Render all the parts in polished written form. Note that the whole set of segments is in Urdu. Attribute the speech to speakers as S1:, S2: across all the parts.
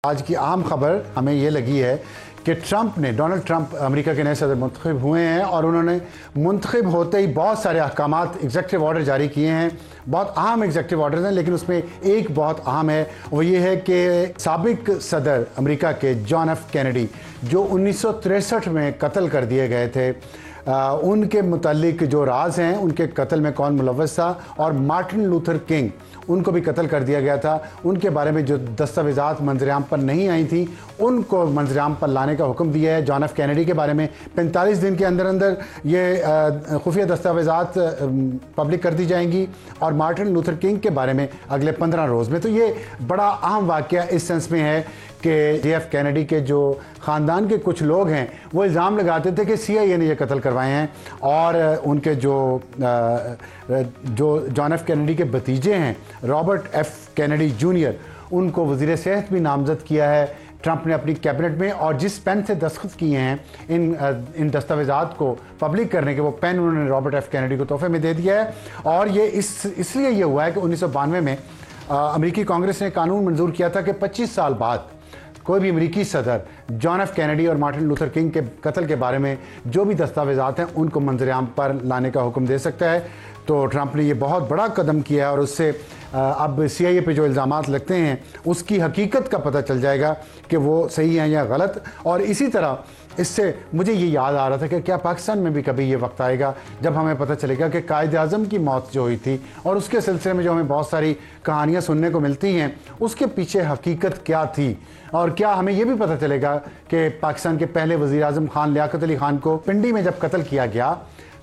S1: آج کی اہم خبر ہمیں یہ لگی ہے کہ ڈونلڈ ٹرمپ امریکہ کے نئے صدر منتخب ہوئے ہیں اور انہوں نے منتخب ہوتے ہی بہت سارے احکامات ایگزیکٹو آرڈر جاری کیے ہیں. بہت اہم ایگزیکٹو آرڈرز ہیں، لیکن اس میں ایک بہت اہم ہے، وہ یہ ہے کہ سابق صدر امریکہ کے جان ایف کینیڈی جو 1963 میں قتل کر دیے گئے تھے، ان کے متعلق جو راز ہیں، ان کے قتل میں کون ملوث تھا، اور مارٹن لوتھر کنگ ان کو بھی قتل کر دیا گیا تھا، ان کے بارے میں جو دستاویزات منظر عام پر نہیں آئی تھیں ان کو منظر عام پر لانے کا حکم دیا ہے. جان ایف کینیڈی کے بارے میں 45 دن کے اندر اندر یہ خفیہ دستاویزات پبلک کر دی جائیں گی، اور مارٹن لوتھر کنگ کے بارے میں اگلے 15 روز میں. تو یہ بڑا اہم واقعہ اس سینس میں ہے کہ جے ایف کینیڈی کے جو خاندان کے کچھ لوگ ہیں وہ الزام لگاتے تھے کہ سی آئی اے نے یہ قتل کروائے ہیں، اور ان کے جو جان ایف کینیڈی کے بھتیجے ہیں رابرٹ ایف کینیڈی جونیئر، ان کو وزیر صحت بھی نامزد کیا ہے ٹرمپ نے اپنی کیبنٹ میں، اور جس پین سے دستخط کیے ہیں ان دستاویزات کو پبلک کرنے کے، وہ پین انہوں نے رابرٹ ایف کینیڈی کو تحفے میں دے دیا ہے. اور یہ اس لیے یہ ہوا ہے کہ 1992 میں امریکی کانگریس نے قانون منظور کیا تھا کہ 25 سال بعد کوئی بھی امریکی صدر جان ایف کینیڈی اور مارٹن لوتھر کنگ کے قتل کے بارے میں جو بھی دستاویزات ہیں ان کو منظر عام پر لانے کا حکم دے سکتا ہے. تو ٹرمپ نے یہ بہت بڑا قدم کیا ہے، اور اس سے اب سی آئی اے پہ جو الزامات لگتے ہیں اس کی حقیقت کا پتہ چل جائے گا کہ وہ صحیح ہیں یا غلط. اور اسی طرح اس سے مجھے یہ یاد آ رہا تھا کہ کیا پاکستان میں بھی کبھی یہ وقت آئے گا جب ہمیں پتہ چلے گا کہ قائد اعظم کی موت جو ہوئی تھی اور اس کے سلسلے میں جو ہمیں بہت ساری کہانیاں سننے کو ملتی ہیں اس کے پیچھے حقیقت کیا تھی، اور کیا ہمیں یہ بھی پتہ چلے گا کہ پاکستان کے پہلے وزیر اعظم خان لیاقت علی خان کو پنڈی میں جب قتل کیا گیا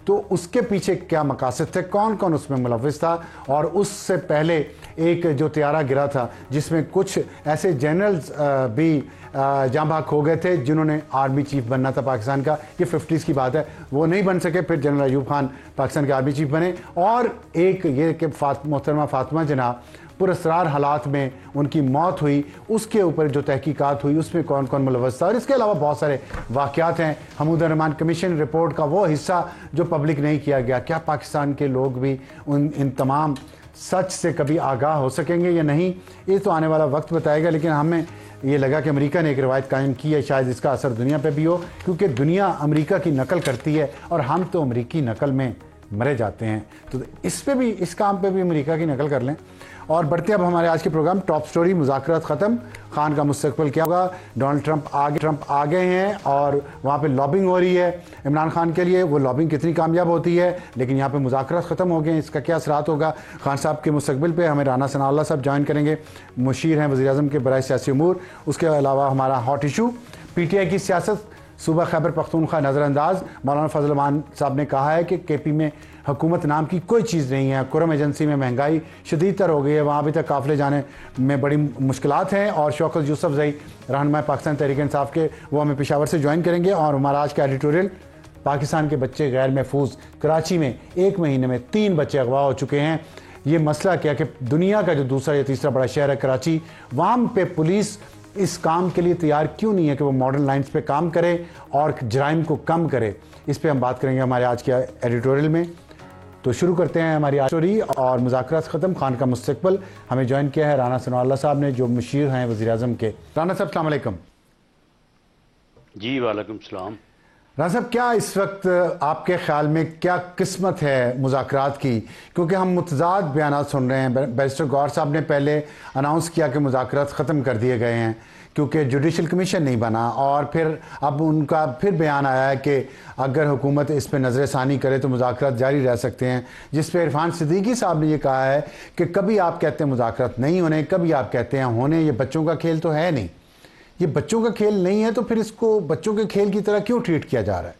S1: تو اس کے پیچھے کیا مقاصد تھے، کون کون اس میں ملوث تھا. اور اس سے پہلے ایک جو طیارہ گرا تھا جس میں کچھ ایسے جنرلز بھی جاں بحق ہو گئے تھے جنہوں نے آرمی چیف بننا تھا پاکستان کا، یہ 50s کی بات ہے، وہ نہیں بن سکے، پھر جنرل ایوب خان پاکستان کے آرمی چیف بنے. اور ایک یہ کہ محترمہ فاطمہ جناح پراسرار حالات میں ان کی موت ہوئی، اس کے اوپر جو تحقیقات ہوئی اس میں کون کون ملوث تھا. اور اس کے علاوہ بہت سارے واقعات ہیں. حمود الرحمان کمیشن رپورٹ کا وہ حصہ جو پبلک نہیں کیا گیا، کیا پاکستان کے لوگ بھی ان تمام سچ سے کبھی آگاہ ہو سکیں گے یا نہیں، یہ تو آنے والا وقت بتائے گا. لیکن ہمیں یہ لگا کہ امریکہ نے ایک روایت قائم کی ہے، شاید اس کا اثر دنیا پہ بھی ہو، کیونکہ دنیا امریکہ کی نقل کرتی ہے اور ہم تو امریکی نقل میں مرے جاتے ہیں. تو اس کام پہ بھی امریکہ کی نقل کر لیں. اور بڑھتے اب ہمارے آج کے پروگرام ٹاپ سٹوری. مذاکرات ختم، خان کا مستقبل کیا ہوگا. ڈونلڈ ٹرمپ آ گئے ہیں اور وہاں پہ لابنگ ہو رہی ہے عمران خان کے لیے. وہ لابنگ کتنی کامیاب ہوتی ہے، لیکن یہاں پہ مذاکرات ختم ہو گئے ہیں، اس کا کیا اثرات ہوگا. خان صاحب کے مستقبل پہ ہمیں رانا ثناء اللہ صاحب جوائن کریں گے، مشیر ہیں وزیر اعظم کے برائے سیاسی امور. اس کے علاوہ ہمارا ہاٹ ایشو پی ٹی آئی کی سیاست، صوبہ خیبر پختونخوا نظر انداز. مولانا فضل الرحمان صاحب نے کہا ہے کہ کے پی میں حکومت نام کی کوئی چیز نہیں ہے. کرم ایجنسی میں مہنگائی شدید تر ہو گئی ہے، وہاں ابھی تک قافلے جانے میں بڑی مشکلات ہیں. اور شوکت یوسف زئی رہنما پاکستان تحریک انصاف کے، وہ ہمیں پشاور سے جوائن کریں گے. اور ہمارا آج کا ایڈیٹوریل، پاکستان کے بچے غیر محفوظ. کراچی میں 1 مہینے میں 3 بچے اغوا ہو چکے ہیں. یہ مسئلہ کیا کہ دنیا کا جو دوسرا یا تیسرا بڑا شہر ہے کراچی، وہاں پہ پولیس اس کام کے لیے تیار کیوں نہیں ہے کہ وہ ماڈرن لائنز پہ کام کرے اور جرائم کو کم کرے. اس پہ ہم بات کریں گے ہمارے آج کے ایڈیٹوریل میں. تو شروع کرتے ہیں ہماری اسٹوری. اور مذاکرات ختم، خان کا مستقبل. ہمیں جوائن کیا ہے رانا ثناء اللہ صاحب نے جو مشیر ہیں وزیر اعظم کے. رانا صاحب السلام علیکم.
S2: جی وعلیکم السلام.
S1: رانا صاحب، کیا اس وقت آپ کے خیال میں کیا قسمت ہے مذاکرات کی؟ کیونکہ ہم متضاد بیانات سن رہے ہیں. بیرسٹر گوہر صاحب نے پہلے اناؤنس کیا کہ مذاکرات ختم کر دیے گئے ہیں کیونکہ جوڈیشل کمیشن نہیں بنا، اور پھر اب ان کا پھر بیان آیا ہے کہ اگر حکومت اس پہ نظر ثانی کرے تو مذاکرات جاری رہ سکتے ہیں، جس پہ عرفان صدیقی صاحب نے یہ کہا ہے کہ کبھی آپ کہتے ہیں مذاکرات نہیں ہونے، کبھی آپ کہتے ہیں ہونے. یہ بچوں کا کھیل تو ہے نہیں. یہ بچوں کا کھیل نہیں ہے تو پھر اس کو بچوں کے کھیل کی طرح کیوں ٹریٹ کیا جا رہا ہے؟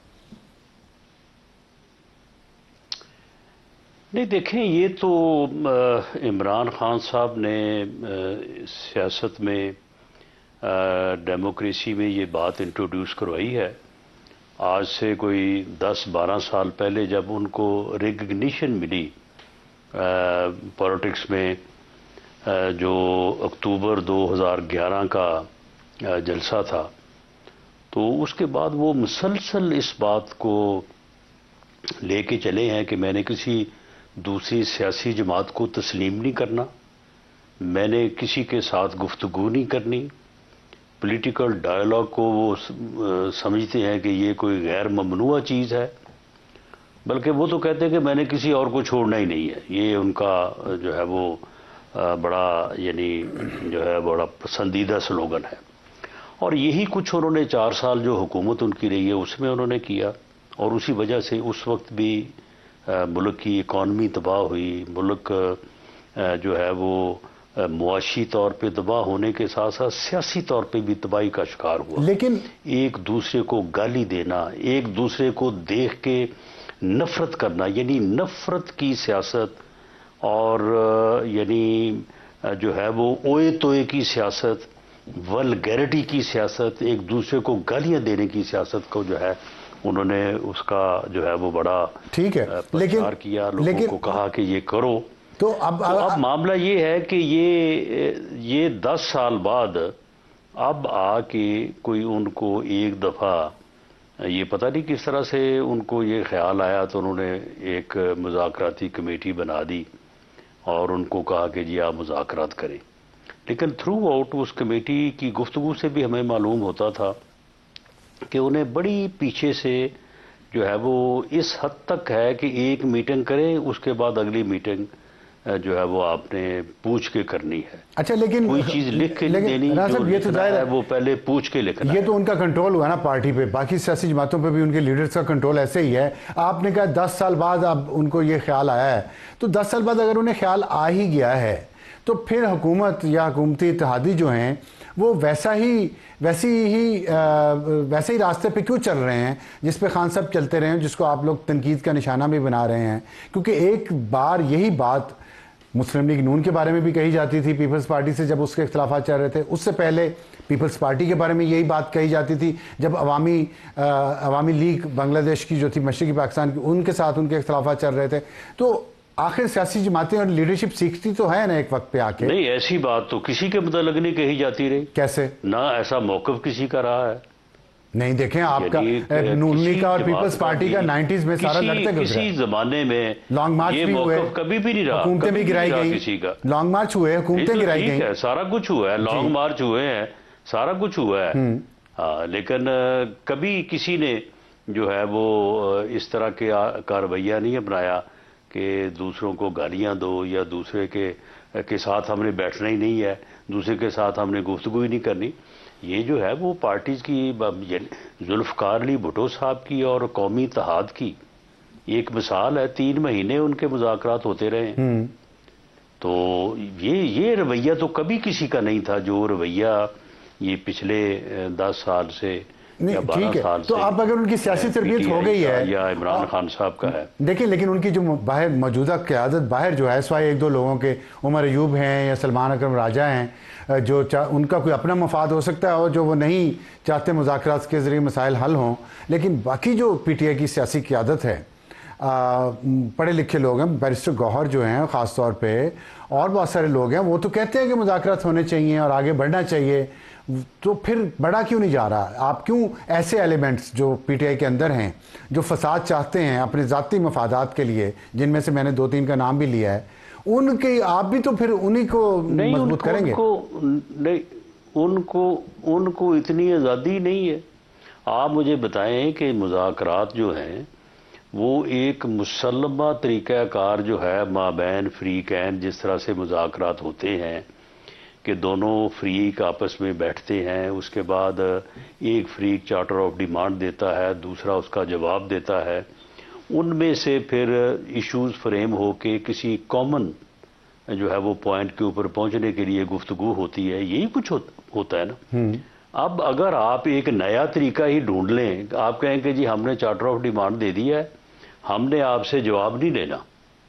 S2: نہیں دیکھیں، یہ تو عمران خان صاحب نے سیاست میں ڈیموکریسی میں یہ بات انٹروڈیوس کروائی ہے. آج سے کوئی 10-12 سال پہلے جب ان کو ریکگنیشن ملی پولیٹکس میں، جو اکتوبر 2011 کا جلسہ تھا، تو اس کے بعد وہ مسلسل اس بات کو لے کے چلے ہیں کہ میں نے کسی دوسری سیاسی جماعت کو تسلیم نہیں کرنا، میں نے کسی کے ساتھ گفتگو نہیں کرنی، پولیٹیکل ڈائلاگ کو وہ سمجھتے ہیں کہ یہ کوئی غیر ممنوع چیز ہے، بلکہ وہ تو کہتے ہیں کہ میں نے کسی اور کو چھوڑنا ہی نہیں ہے. یہ ان کا جو ہے وہ بڑا یعنی جو ہے بڑا پسندیدہ سلوگن ہے. اور یہی کچھ انہوں نے 4 سال جو حکومت ان کی رہی ہے اس میں انہوں نے کیا، اور اسی وجہ سے اس وقت بھی ملک کی اکانومی تباہ ہوئی، ملک جو ہے وہ معاشی طور پہ تباہ ہونے کے ساتھ ساتھ سیاسی طور پہ بھی تباہی کا شکار ہوا.
S1: لیکن
S2: ایک دوسرے کو گالی دینا، ایک دوسرے کو دیکھ کے نفرت کرنا، یعنی نفرت کی سیاست اور یعنی جو ہے وہ اوئے توئے کی سیاست، ولگیرٹی کی سیاست، ایک دوسرے کو گالیاں دینے کی سیاست کو جو ہے انہوں نے اس کا جو ہے وہ بڑا
S1: ٹھیک ہے
S2: پرچار کیا، لوگوں کو کہا کہ یہ کرو.
S1: تو
S2: اب معاملہ یہ ہے کہ یہ 10 سال بعد اب آ کے کوئی ان کو ایک دفعہ یہ پتہ نہیں کس طرح سے ان کو یہ خیال آیا، تو انہوں نے ایک مذاکراتی کمیٹی بنا دی اور ان کو کہا کہ جی آپ مذاکرات کریں. لیکن تھرو آؤٹ اس کمیٹی کی گفتگو سے بھی ہمیں معلوم ہوتا تھا کہ انہیں بڑی پیچھے سے جو ہے وہ اس حد تک ہے کہ ایک میٹنگ کریں، اس کے بعد اگلی میٹنگ جو ہے وہ آپ نے پوچھ کے کرنی ہے.
S1: اچھا لیکن
S2: کوئی چیز لکھ کے نہیں دینی، جو
S1: یہ تو ظاہر ہے
S2: وہ پہلے پوچھ کے لکھنا.
S1: یہ تو ان کا کنٹرول ہوا نا پارٹی پہ، باقی سیاسی جماعتوں پہ بھی ان کے لیڈرز کا کنٹرول ایسے ہی ہے. آپ نے کہا 10 سال بعد اب ان کو یہ خیال آیا ہے، تو 10 سال بعد اگر انہیں خیال آ ہی گیا ہے تو پھر حکومت یا حکومتی اتحادی جو ہیں وہ ویسے ہی راستے پہ کیوں چل رہے ہیں جس پہ خان صاحب چلتے رہے ہیں، جس کو آپ لوگ تنقید کا نشانہ بھی بنا رہے ہیں؟ کیونکہ ایک بار یہی بات مسلم لیگ نون کے بارے میں بھی کہی جاتی تھی، پیپلز پارٹی سے جب اس کے اختلافات چل رہے تھے. اس سے پہلے پیپلز پارٹی کے بارے میں یہی بات کہی جاتی تھی جب عوامی لیگ بنگلہ دیش کی جو تھی، مشرقی پاکستان کی، ان کے ساتھ ان کے اختلافات چل رہے تھے. تو آخر سیاسی جماعتیں اور لیڈرشپ سیکھتی تو ہے نا ایک وقت پہ آ کے.
S2: نہیں، ایسی بات تو کسی کے متعلق نہیں کہی جاتی رہی.
S1: کیسے؟
S2: نہ ایسا موقف کسی کا رہا ہے.
S1: نہیں دیکھیں آپ کا نون لیگ کا اور پیپلز پارٹی کا 90s میں سارا لڑتے گزرے.
S2: کسی زمانے میں
S1: لانگ مارچ
S2: یہ
S1: بھی ہوئے،
S2: موقف کبھی بھی نہیں رہا،
S1: حکومتیں بھی گرائی
S2: کسی
S1: گئیں،
S2: کا.
S1: لانگ مارچ ہوئے، حکومتیں گرائی
S2: ٹھیک
S1: گئیں،
S2: ہے، سارا کچھ ہوا ہے، لانگ مارچ ہوئے ہیں، سارا کچھ ہوا ہے. ہاں، لیکن کبھی کسی نے جو ہے وہ اس طرح کا رویہ نہیں اپنایا کہ دوسروں کو گالیاں دو یا دوسرے کے ساتھ ہم نے بیٹھنا ہی نہیں ہے، دوسرے کے ساتھ ہم نے گفتگو ہی نہیں کرنی. یہ جو ہے وہ پارٹیز کی، ذوالفقار علی بھٹو صاحب کی اور قومی اتحاد کی ایک مثال ہے. 3 مہینے ان کے مذاکرات ہوتے رہے ہیں. تو یہ رویہ تو کبھی کسی کا نہیں تھا جو رویہ یہ پچھلے 10 سال سے یا 12 سال سے.
S1: تو اب اگر ان کی سیاسی تربیت ہو گئی ہے
S2: یا عمران خان صاحب کا ہے،
S1: دیکھیں، لیکن ان کی جو باہر موجودہ قیادت باہر جو ہے، سوائے 1-2 لوگوں کے، عمر ایوب ہیں یا سلمان اکرم راجہ ہیں، جو ان کا کوئی اپنا مفاد ہو سکتا ہے اور جو وہ نہیں چاہتے مذاکرات کے ذریعے مسائل حل ہوں، لیکن باقی جو پی ٹی آئی کی سیاسی قیادت ہے، پڑھے لکھے لوگ ہیں، بیرسٹر گوہر جو ہیں خاص طور پہ، اور بہت سارے لوگ ہیں، وہ تو کہتے ہیں کہ مذاکرات ہونے چاہیے اور آگے بڑھنا چاہیے. تو پھر بڑا کیوں نہیں جا رہا؟ آپ کیوں ایسے ایلیمنٹس جو پی ٹی آئی کے اندر ہیں، جو فساد چاہتے ہیں اپنے ذاتی مفادات کے لیے، جن میں سے میں نے 2-3 کا نام بھی لیا ہے، ان کے آپ بھی تو پھر انہی کو مضبوط کریں گے؟
S2: ان کو اتنی آزادی نہیں ہے. آپ مجھے بتائیں کہ مذاکرات جو ہیں وہ ایک مسلمہ طریقہ کار جو ہے مابین فریقین، جس طرح سے مذاکرات ہوتے ہیں کہ دونوں فریق آپس میں بیٹھتے ہیں، اس کے بعد ایک فریق چارٹر آف ڈیمانڈ دیتا ہے، دوسرا اس کا جواب دیتا ہے، ان میں سے پھر ایشوز فریم ہو کے کسی کامن جو ہے وہ پوائنٹ کے اوپر پہنچنے کے لیے گفتگو ہوتی ہے. یہی کچھ ہوتا ہے نا. اب اگر آپ ایک نیا طریقہ ہی ڈھونڈ لیں، آپ کہیں کہ جی ہم نے چارٹر آف ڈیمانڈ دے دیا ہے، ہم نے آپ سے جواب نہیں لینا،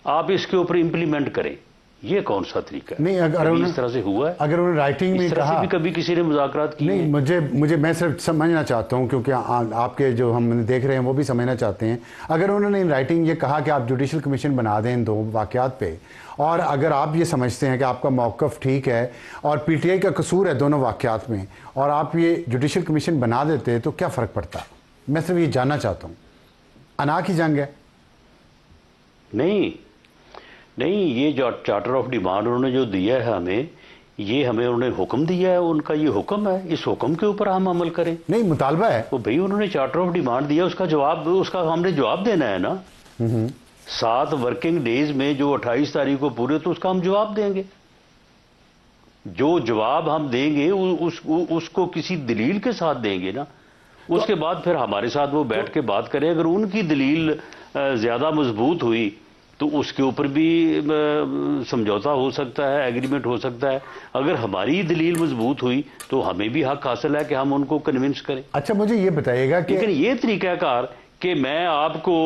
S2: آپ اس کے اوپر امپلیمنٹ کریں، یہ کون سا طریقہ ہے؟
S1: نہیں، اگر
S2: اس طرح سے ہوا ہے؟
S1: اگر انہوں نے رائٹنگ میں کہا،
S2: بھی کبھی کسی نے مذاکرات کی؟
S1: نہیں، میں صرف سمجھنا چاہتا ہوں، کیونکہ آپ کے جو ہم دیکھ رہے ہیں وہ بھی سمجھنا چاہتے ہیں. اگر انہوں نے رائٹنگ یہ کہا کہ آپ جوڈیشل کمیشن بنا دیں ان 2 واقعات پہ، اور اگر آپ یہ سمجھتے ہیں کہ آپ کا موقف ٹھیک ہے اور پی ٹی آئی کا قصور ہے دونوں واقعات میں، اور آپ یہ جوڈیشل کمیشن بنا دیتے تو کیا فرق پڑتا؟ میں صرف یہ جاننا چاہتا ہوں. انا کی جنگ ہے؟ نہیں، یہ جو چارٹر آف ڈیمانڈ انہوں نے جو دیا ہے ہمیں،
S2: یہ ہمیں انہوں نے حکم دیا ہے، ان کا یہ حکم ہے، اس حکم کے اوپر ہم عمل کریں.
S1: نہیں، مطالبہ ہے.
S2: وہ بھئی انہوں نے چارٹر آف ڈیمانڈ دیا، اس کا ہم نے جواب دینا ہے نا. 7 ورکنگ ڈیز میں جو 28 تاریخ کو پورے، تو اس کا ہم جواب دیں گے. جو جواب ہم دیں گے اس کو کسی دلیل کے ساتھ دیں گے نا. اس کے بعد پھر ہمارے ساتھ وہ بیٹھ کے بات کریں. اگر ان کی دلیل زیادہ مضبوط ہوئی تو اس کے اوپر بھی سمجھوتا ہو سکتا ہے، ایگریمنٹ ہو سکتا ہے. اگر ہماری دلیل مضبوط ہوئی تو ہمیں بھی حق حاصل ہے کہ ہم ان کو کنونس کریں.
S1: اچھا، مجھے یہ بتائیے گا کہ
S2: لیکن یہ طریقہ کار کہ میں آپ کو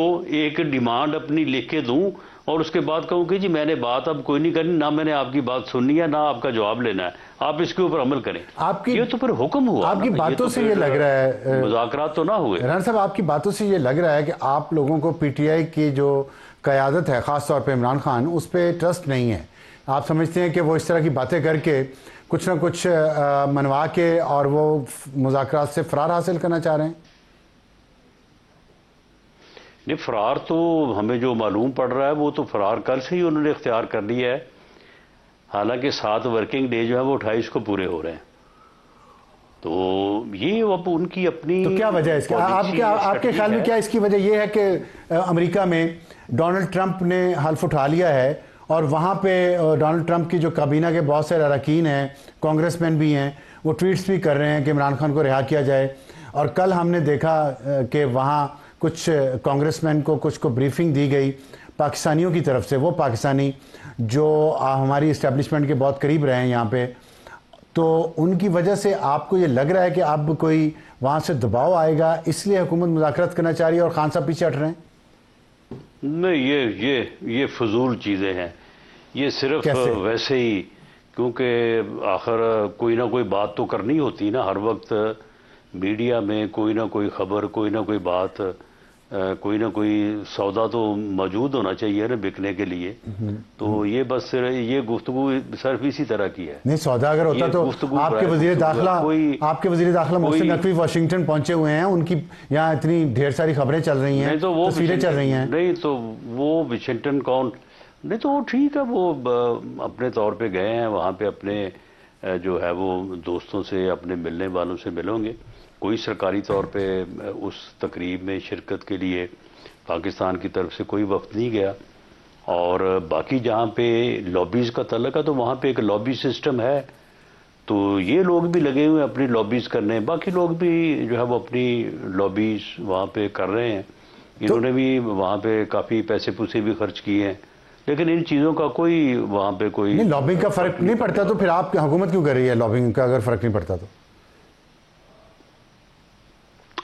S2: ایک ڈیمانڈ اپنی لکھ کے دوں اور اس کے بعد کہوں کہ جی میں نے بات اب کوئی نہیں کرنی، نہ میں نے آپ کی بات سننی ہے، نہ آپ کا جواب لینا ہے، آپ اس کے اوپر عمل کریں، یہ تو پھر حکم ہوا.
S1: آپ کی باتوں سے یہ لگ رہا ہے،
S2: مذاکرات تو نہ ہوئے.
S1: رانا صاحب، آپ کی باتوں سے یہ لگ رہا ہے کہ آپ لوگوں کو پی ٹی آئی کی جو قیادت ہے، خاص طور پہ عمران خان، اس پہ ٹرسٹ نہیں ہے. آپ سمجھتے ہیں کہ وہ اس طرح کی باتیں کر کے کچھ نہ کچھ منوا کے اور وہ مذاکرات سے فرار حاصل کرنا چاہ رہے ہیں؟
S2: نہیں، فرار تو ہمیں جو معلوم پڑ رہا ہے وہ تو فرار کل سے ہی انہوں نے اختیار کر لیا ہے. حالانکہ 7 ورکنگ ڈے جو ہے وہ 28 کو پورے ہو رہے ہیں. تو یہ اب ان کی اپنی،
S1: تو کیا وجہ ہے اس کی؟ آپ کے خیال میں کیا اس کی وجہ یہ ہے کہ امریکہ میں ڈونلڈ ٹرمپ نے حلف اٹھا لیا ہے اور وہاں پہ ڈونلڈ ٹرمپ کی جو کابینہ کے بہت سے اراکین ہیں، کانگریس مین بھی ہیں، وہ ٹویٹس بھی کر رہے ہیں کہ عمران خان کو رہا کیا جائے. اور کل ہم نے دیکھا کہ وہاں کچھ کانگریس مین کو کچھ کو بریفنگ دی گئی پاکستانیوں کی طرف سے، وہ پاکستانی جو ہماری اسٹیبلشمنٹ کے بہت قریب رہے ہیں یہاں پہ. تو ان کی وجہ سے آپ کو یہ لگ رہا ہے کہ اب کوئی وہاں سے دباؤ آئے گا، اس لیے حکومت مذاکرات کرنا چاہ رہی ہے اور خان صاحب پیچھے ہٹ رہے ہیں؟
S2: نہیں، یہ فضول چیزیں ہیں. یہ صرف ویسے ہی، کیونکہ آخر کوئی نہ کوئی بات تو کرنی ہوتی نا. ہر وقت میڈیا میں کوئی نہ کوئی خبر، کوئی نہ کوئی بات، کوئی نہ کوئی سودا تو موجود ہونا چاہیے نا بکنے کے لیے. تو یہ بس یہ گفتگو صرف اسی طرح کی ہے.
S1: نہیں، سودا اگر ہوتا تو آپ کے وزیر داخلہ محسن نقوی واشنگٹن پہنچے ہوئے ہیں، ان کی یہاں اتنی ڈھیر ساری خبریں چل رہی ہیں، تصویریں چل رہی ہیں.
S2: نہیں تو وہ واشنگٹن کون؟ نہیں تو وہ ٹھیک ہے، وہ اپنے طور پہ گئے ہیں وہاں پہ، اپنے جو ہے وہ دوستوں سے، اپنے ملنے والوں سے ملیں گے. کوئی سرکاری طور پہ اس تقریب میں شرکت کے لیے پاکستان کی طرف سے کوئی وفد نہیں گیا. اور باقی جہاں پہ لابیز کا تعلق ہے تو وہاں پہ ایک لابی سسٹم ہے. تو یہ لوگ بھی لگے ہوئے ہیں اپنی لابیز کرنے، باقی لوگ بھی جو ہے وہ اپنی لابیز وہاں پہ کر رہے ہیں. انہوں نے بھی وہاں پہ کافی پیسے پوسے بھی خرچ کیے ہیں، لیکن ان چیزوں کا کوئی وہاں پہ کوئی
S1: لابنگ کا فرق نہیں پڑتا. تو پھر آپ حکومت کیوں کر رہی ہے لابنگ کا اگر فرق نہیں پڑتا تو؟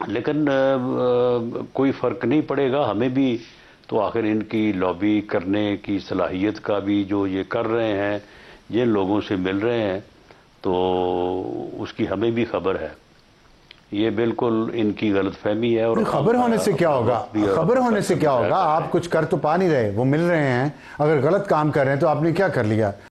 S2: لیکن کوئی فرق نہیں پڑے گا ہمیں بھی. تو آخر ان کی لابی کرنے کی صلاحیت کا بھی جو یہ کر رہے ہیں، جن لوگوں سے مل رہے ہیں، تو اس کی ہمیں بھی خبر ہے. یہ بالکل ان کی غلط فہمی ہے. اور
S1: خبر ہونے سے کیا ہوگا؟ خبر ہونے سے کیا ہوگا؟ آپ کچھ کر تو پا نہیں رہے، وہ مل رہے ہیں. اگر غلط کام کر رہے ہیں تو آپ نے کیا کر لیا؟